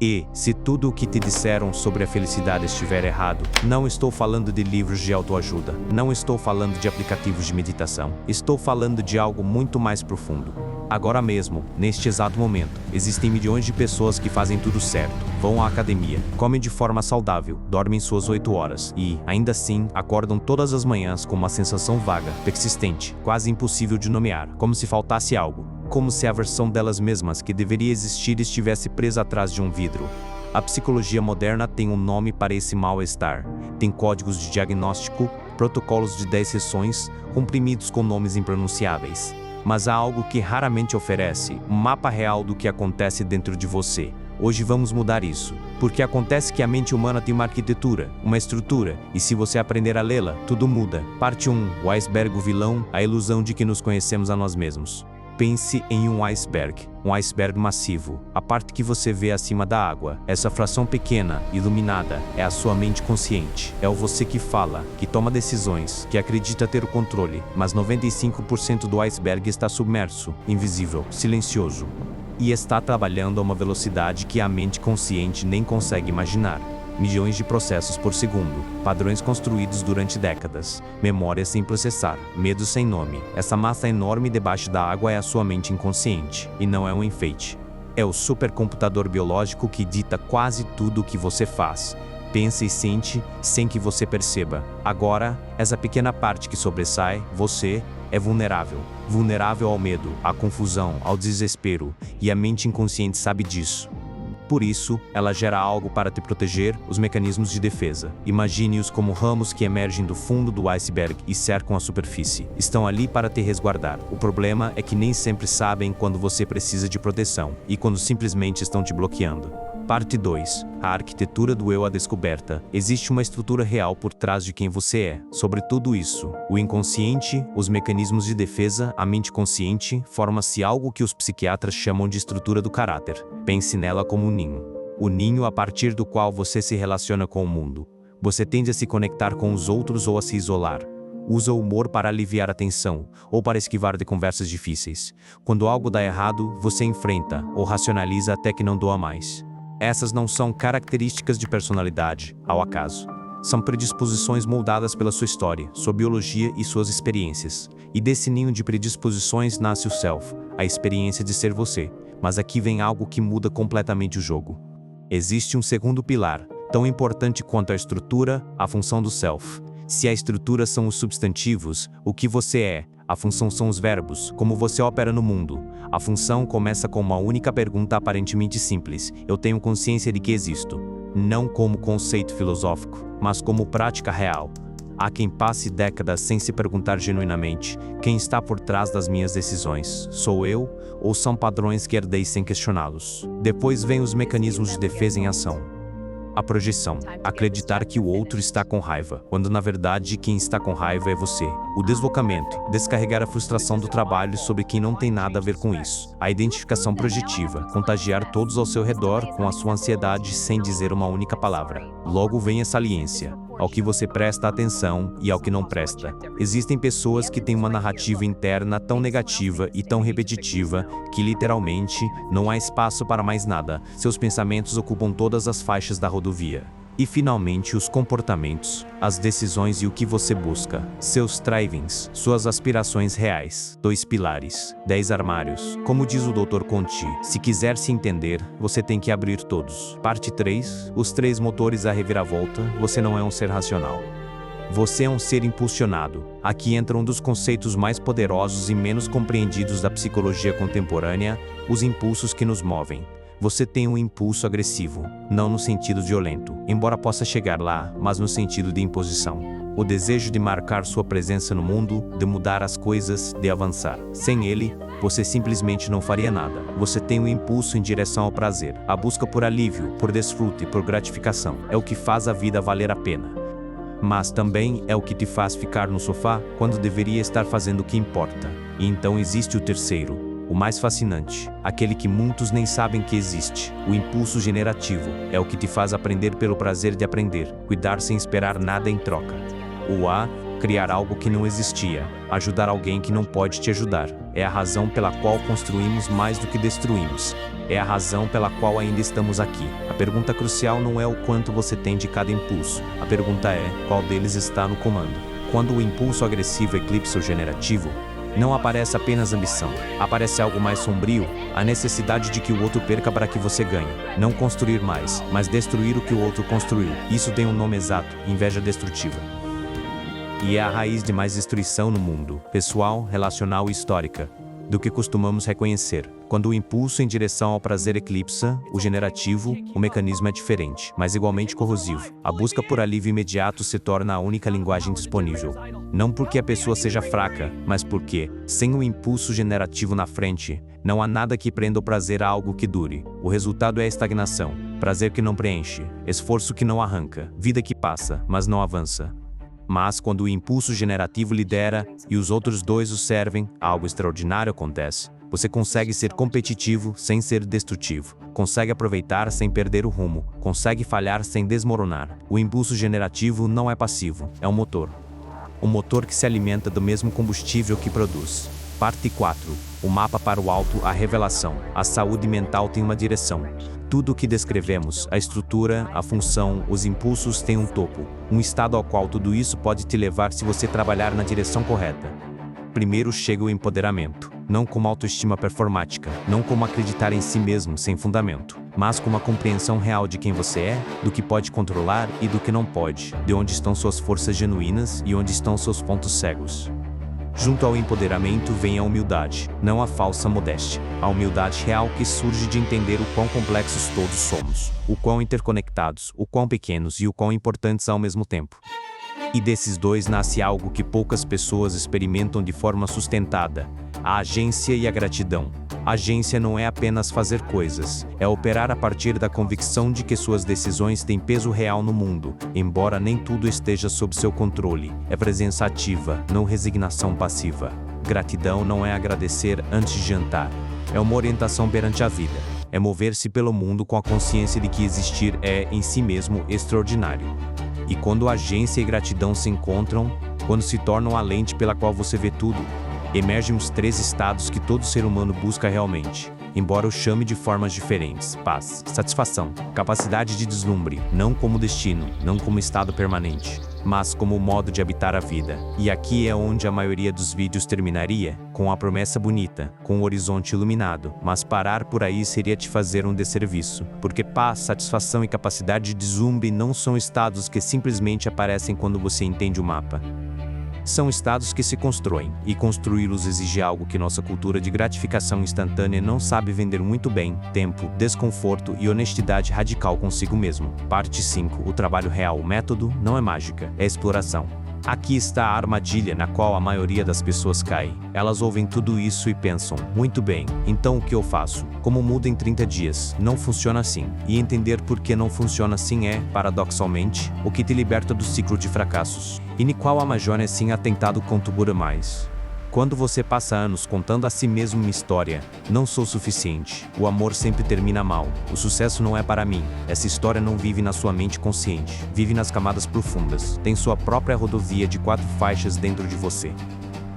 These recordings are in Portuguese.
E, se tudo o que te disseram sobre a felicidade estiver errado, não estou falando de livros de autoajuda, não estou falando de aplicativos de meditação, estou falando de algo muito mais profundo. Agora mesmo, neste exato momento, existem milhões de pessoas que fazem tudo certo, vão à academia, comem de forma saudável, dormem suas 8 horas e, ainda assim, acordam todas as manhãs com uma sensação vaga, persistente, quase impossível de nomear, como se faltasse algo, como se a versão delas mesmas que deveria existir estivesse presa atrás de um vidro. A psicologia moderna tem um nome para esse mal-estar, tem códigos de diagnóstico, protocolos de 10 sessões, comprimidos com nomes impronunciáveis. Mas há algo que raramente oferece, um mapa real do que acontece dentro de você. Hoje vamos mudar isso, porque acontece que a mente humana tem uma arquitetura, uma estrutura, e se você aprender a lê-la, tudo muda. Parte 1. O iceberg, o vilão, a ilusão de que nos conhecemos a nós mesmos. Pense em um iceberg massivo. A parte que você vê acima da água, essa fração pequena, iluminada, é a sua mente consciente. É o você que fala, que toma decisões, que acredita ter o controle, mas 95% do iceberg está submerso, invisível, silencioso. E está trabalhando a uma velocidade que a mente consciente nem consegue imaginar. Milhões de processos por segundo, padrões construídos durante décadas, memória sem processar, medo sem nome. Essa massa enorme debaixo da água é a sua mente inconsciente, e não é um enfeite. É o supercomputador biológico que dita quase tudo o que você faz, pensa e sente sem que você perceba. Agora, essa pequena parte que sobressai, você, é vulnerável. Vulnerável ao medo, à confusão, ao desespero, e a mente inconsciente sabe disso. Por isso, ela gera algo para te proteger, os mecanismos de defesa. Imagine-os como ramos que emergem do fundo do iceberg e cercam a superfície. Estão ali para te resguardar. O problema é que nem sempre sabem quando você precisa de proteção, e quando simplesmente estão te bloqueando. Parte 2. A arquitetura do eu à descoberta. Existe uma estrutura real por trás de quem você é. Sobre tudo isso, o inconsciente, os mecanismos de defesa, a mente consciente, forma-se algo que os psiquiatras chamam de estrutura do caráter. Pense nela como um ninho. O ninho a partir do qual você se relaciona com o mundo. Você tende a se conectar com os outros ou a se isolar. Usa o humor para aliviar a tensão, ou para esquivar de conversas difíceis. Quando algo dá errado, você enfrenta, ou racionaliza até que não doa mais. Essas não são características de personalidade, ao acaso. São predisposições moldadas pela sua história, sua biologia e suas experiências. E desse ninho de predisposições nasce o self, a experiência de ser você. Mas aqui vem algo que muda completamente o jogo. Existe um segundo pilar, tão importante quanto a estrutura, a função do self. Se a estrutura são os substantivos, o que você é, a função são os verbos, como você opera no mundo. A função começa com uma única pergunta aparentemente simples: eu tenho consciência de que existo. Não como conceito filosófico, mas como prática real. Há quem passe décadas sem se perguntar genuinamente: quem está por trás das minhas decisões? Sou eu? Ou são padrões que herdei sem questioná-los? Depois vem os mecanismos de defesa em ação. A projeção, acreditar que o outro está com raiva, quando na verdade quem está com raiva é você. O deslocamento, descarregar a frustração do trabalho sobre quem não tem nada a ver com isso. A identificação projetiva, contagiar todos ao seu redor com a sua ansiedade sem dizer uma única palavra. Logo vem a saliência, ao que você presta atenção e ao que não presta. Existem pessoas que têm uma narrativa interna tão negativa e tão repetitiva que literalmente não há espaço para mais nada. Seus pensamentos ocupam todas as faixas da rodovia. E finalmente os comportamentos, as decisões e o que você busca. Seus strivings, suas aspirações reais. 2 pilares, 10 armários. Como diz o Dr. Conti, se quiser se entender, você tem que abrir todos. Parte 3, os 3 motores à reviravolta. Você não é um ser racional. Você é um ser impulsionado. Aqui entra um dos conceitos mais poderosos e menos compreendidos da psicologia contemporânea, os impulsos que nos movem. Você tem um impulso agressivo, não no sentido violento, embora possa chegar lá, mas no sentido de imposição. O desejo de marcar sua presença no mundo, de mudar as coisas, de avançar. Sem ele, você simplesmente não faria nada. Você tem um impulso em direção ao prazer, a busca por alívio, por desfrute, por gratificação. É o que faz a vida valer a pena. Mas também é o que te faz ficar no sofá quando deveria estar fazendo o que importa. E então existe o terceiro, o mais fascinante, aquele que muitos nem sabem que existe. O impulso generativo é o que te faz aprender pelo prazer de aprender, cuidar sem esperar nada em troca. O A, criar algo que não existia, ajudar alguém que não pode te ajudar. É a razão pela qual construímos mais do que destruímos. É a razão pela qual ainda estamos aqui. A pergunta crucial não é o quanto você tem de cada impulso. A pergunta é qual deles está no comando. Quando o impulso agressivo eclipsa o generativo, não aparece apenas ambição. Aparece algo mais sombrio, a necessidade de que o outro perca para que você ganhe. Não construir mais, mas destruir o que o outro construiu. Isso tem um nome exato: inveja destrutiva. E é a raiz de mais destruição no mundo, pessoal, relacional e histórica, do que costumamos reconhecer. Quando o impulso em direção ao prazer eclipsa o generativo, o mecanismo é diferente, mas igualmente corrosivo. A busca por alívio imediato se torna a única linguagem disponível. Não porque a pessoa seja fraca, mas porque, sem o impulso generativo na frente, não há nada que prenda o prazer a algo que dure. O resultado é a estagnação, prazer que não preenche, esforço que não arranca, vida que passa, mas não avança. Mas quando o impulso generativo lidera e os outros dois o servem, algo extraordinário acontece. Você consegue ser competitivo sem ser destrutivo. Consegue aproveitar sem perder o rumo. Consegue falhar sem desmoronar. O impulso generativo não é passivo, é um motor. Um motor que se alimenta do mesmo combustível que produz. Parte 4. O mapa para o alto, a revelação. A saúde mental tem uma direção. Tudo o que descrevemos, a estrutura, a função, os impulsos tem um topo. Um estado ao qual tudo isso pode te levar se você trabalhar na direção correta. Primeiro chega o empoderamento, não como autoestima performática, não como acreditar em si mesmo sem fundamento, mas como a compreensão real de quem você é, do que pode controlar e do que não pode, de onde estão suas forças genuínas e onde estão seus pontos cegos. Junto ao empoderamento vem a humildade, não a falsa modéstia. A humildade real que surge de entender o quão complexos todos somos, o quão interconectados, o quão pequenos e o quão importantes ao mesmo tempo. E desses dois nasce algo que poucas pessoas experimentam de forma sustentada: a agência e a gratidão. A agência não é apenas fazer coisas, é operar a partir da convicção de que suas decisões têm peso real no mundo, embora nem tudo esteja sob seu controle. É presença ativa, não resignação passiva. Gratidão não é agradecer antes de jantar, é uma orientação perante a vida. É mover-se pelo mundo com a consciência de que existir é, em si mesmo, extraordinário. E quando agência e gratidão se encontram, quando se tornam a lente pela qual você vê tudo, emergem os 3 estados que todo ser humano busca realmente, embora o chame de formas diferentes: paz, satisfação, capacidade de deslumbre, não como destino, não como estado permanente, mas como modo de habitar a vida. E aqui é onde a maioria dos vídeos terminaria, com a promessa bonita, com o horizonte iluminado, mas parar por aí seria te fazer um desserviço, porque paz, satisfação e capacidade de deslumbre não são estados que simplesmente aparecem quando você entende o mapa. São estados que se constroem, e construí-los exige algo que nossa cultura de gratificação instantânea não sabe vender muito bem: tempo, desconforto e honestidade radical consigo mesmo. Parte 5. O trabalho real. O método não é mágica, é exploração. Aqui está a armadilha na qual a maioria das pessoas cai. Elas ouvem tudo isso e pensam: muito bem, então o que eu faço? Como muda em 30 dias? Não funciona assim. E entender por que não funciona assim é, paradoxalmente, o que te liberta do ciclo de fracassos. E ni qual a majone assim atentado contubura mais. Quando você passa anos contando a si mesmo uma história: não sou suficiente, o amor sempre termina mal, o sucesso não é para mim. Essa história não vive na sua mente consciente, vive nas camadas profundas, tem sua própria rodovia de 4 faixas dentro de você.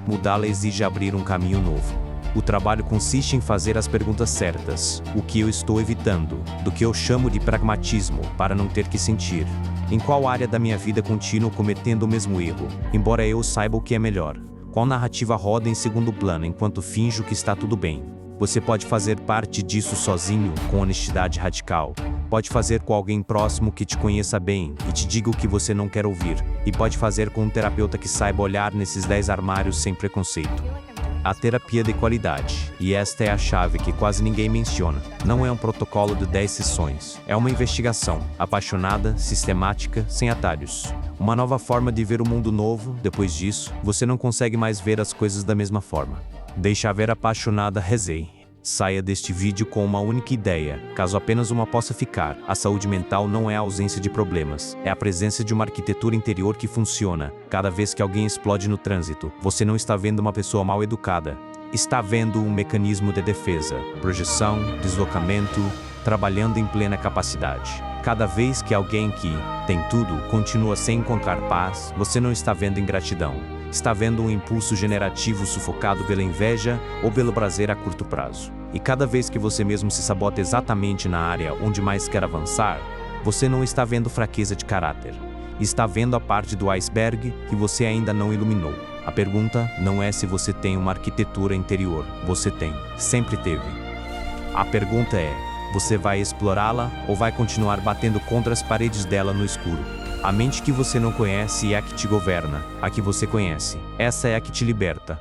Mudá-la exige abrir um caminho novo. O trabalho consiste em fazer as perguntas certas: o que eu estou evitando, do que eu chamo de pragmatismo, para não ter que sentir. Em qual área da minha vida continuo cometendo o mesmo erro, embora eu saiba o que é melhor? Qual narrativa roda em segundo plano enquanto finjo que está tudo bem? Você pode fazer parte disso sozinho, com honestidade radical. Pode fazer com alguém próximo que te conheça bem e te diga o que você não quer ouvir. E pode fazer com um terapeuta que saiba olhar nesses 10 armários sem preconceito. A terapia de qualidade, e esta é a chave que quase ninguém menciona, não é um protocolo de 10 sessões. É uma investigação, apaixonada, sistemática, sem atalhos. Uma nova forma de ver o mundo novo. Depois disso, você não consegue mais ver as coisas da mesma forma. Deixa a ver apaixonada, rezei. Saia deste vídeo com uma única ideia, caso apenas uma possa ficar: a saúde mental não é a ausência de problemas, é a presença de uma arquitetura interior que funciona. Cada vez que alguém explode no trânsito, você não está vendo uma pessoa mal educada, está vendo um mecanismo de defesa, projeção, deslocamento, trabalhando em plena capacidade. Cada vez que alguém que tem tudo continua sem encontrar paz, você não está vendo ingratidão. Está vendo um impulso generativo sufocado pela inveja ou pelo prazer a curto prazo. E cada vez que você mesmo se sabota exatamente na área onde mais quer avançar, você não está vendo fraqueza de caráter. Está vendo a parte do iceberg que você ainda não iluminou. A pergunta não é se você tem uma arquitetura interior. Você tem. Sempre teve. A pergunta é: você vai explorá-la ou vai continuar batendo contra as paredes dela no escuro? A mente que você não conhece é a que te governa. A que você conhece, essa é a que te liberta.